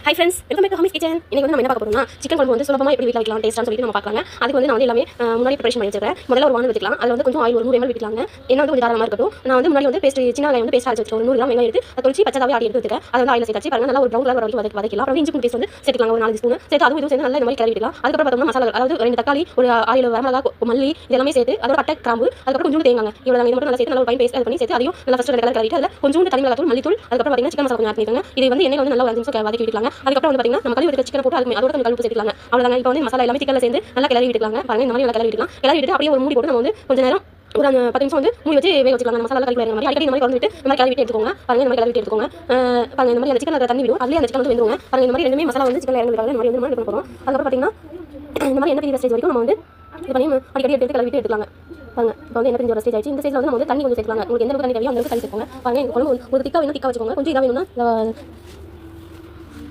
Hi friends, welcome back to Hami's Kitchen. இன்னைக்கு வந்து நம்ம என்ன பார்க்க போறோம்னா சிக்கன் குழம்பு வந்து சுலபமா எப்படி வீட்ல வைக்கலாம் டேஸ்டான்னு சொல்லிட்டு நம்ம பார்க்கலாங்க. அதுக்கு வந்து நான் வந்து எல்லாமே முன்னாடி ப்ரிப்பரேஷன் பண்ணி வச்சிருக்கேன். முதல்ல ஒரு வானல் வச்சுக்கலாம். அதுல வந்து கொஞ்சம் ஆயில் ஒரு 100 ml விட்டுக்கலாங்க. என்ன வந்து கொஞ்சம் தாராளமா இருக்கட்டும். நான் வந்து முன்னாடி வந்து பேஸ்ட் சின்ன வெங்காயம் வந்து பேஸ்ட் அரைச்சு வச்சிருக்கேன். ஒரு 100 கிராம் வெங்காயம் எடுத்து அதை தொளிச்சு பச்சையாவே ஆட்டி எடுத்து வச்சிருக்கேன். அதை வந்து ஆயில சேர்த்து பாருங்க நல்லா ஒரு ப்ரௌன் கலர் வரைக்கும் வதக்கலாம். அப்புறம் இஞ்சி பூண்டு பேஸ்ட் வந்து சேர்த்துக்கலாம் ஒரு 4 ஸ்பூன். சேர்த்து அதுவும் இதுவும் சேர்த்து நல்லா இந்த மாதிரி கிளறி விட்டுக்கலாம். அதுக்கப்புறம் பார்த்தோம்னா மசாலா அதாவது 2 தக்காளி ஒரு 6 வரமிளகாய் மல்லி இதெல்லாம் சேர்த்து அதோட பட்டை கிராம்பு அதுக்கப்புறம் கொஞ்சம் தேங்காய் இவ்வளவு இது மட்டும் நல்லா சேர்த்து நல்லா ஃபைன் பேஸ்ட் பண்ணி சேர்த்து அதையும் நல்லா ஃபர்ஸ்ட் கலர் கிளறிட்டு அதில் கொஞ்சம் தனி மிளகாய் தூள் மல்லித்தூள் அதுக்கப்புறம் பார்த்தீங்கன்னா சிக்கன் மசாலா கொஞ்சம் ஆட் பண்ணிக்கோங்க. இது வந்து எண்ணெயில வந்து நல்லா ஒரு 5 நிமிஷம் வதக்கி விட்டுக்கலாம். அதுக்கப்புறம் வந்து பார்த்தீங்கன்னா நம்ம கழுவி வச்ச சிக்கன் போட்டு அதுக்கு அதோட கொஞ்சம் கழுவு சேர்த்துக்கலாம். அவ்வளவுதான். இப்போ வந்து மசாலா எல்லாமே சிக்கன்ல சேர்ந்து நல்லா கிளறி விட்டுக்கலாம். பாருங்க இந்த மாதிரி நல்லா கிளறி விட்டுக்கலாம். கிளறி விட்டு அப்படியே ஒரு மூடி போட்டு நம்ம வந்து கொஞ்ச நேரம் ஒரு 10 நிமிஷம் வந்து மூடி வச்சு வேக வச்சுக்கலாம். அந்த மசாலா கறி வேற மாதிரி அடிக்கடி இந்த மாதிரி கலந்து விட்டு இந்த மாதிரி கிளறி விட்டு எடுத்துக்கோங்க. பாருங்க இந்த மாதிரி கிளறி விட்டு எடுத்துக்கோங்க. பாருங்க இந்த மாதிரி அந்த சிக்கன் தண்ணி விடும். அதுலயே அந்த சிக்கன் வந்து வெந்துருங்க. பாருங்க இந்த மாதிரி ரெண்டுமே மசாலா வந்து சிக்கன்ல இறங்கி விட்டாங்க. இந்த மாதிரி வந்து போறோம். அதுக்கப்புறம் பார்த்தீங்கன்னா இந்த மாதிரி என்ன பெரிய ஸ்டேஜ் வரைக்கும் நம்ம வந்து இது பண்ணி அடிக்கடி எடுத்து கிளறி விட்டு எடுத்துக்கலாம். பாருங்க இப்போ வந்து என்ன பெரிய ஒரு ஸ்டேஜ் ஆயிடுச்சு. இந்த ஸ்டேஜ்ல வந்து நம்ம வந்து தண்ணி கொஞ்சம் சேர்க்கலாம். உங்களுக்கு எந்த அளவுக்கு தண்ணி தேவையோ அந்த அளவுக்கு தண்ணி சேர்த்துக்கோங்க. பாருங்க இந்த குழம்பு ஒரு திக்கா வேணும் திக்கா வச்சுக்கோங்க. கொஞ்சம் இதா வேணும்னா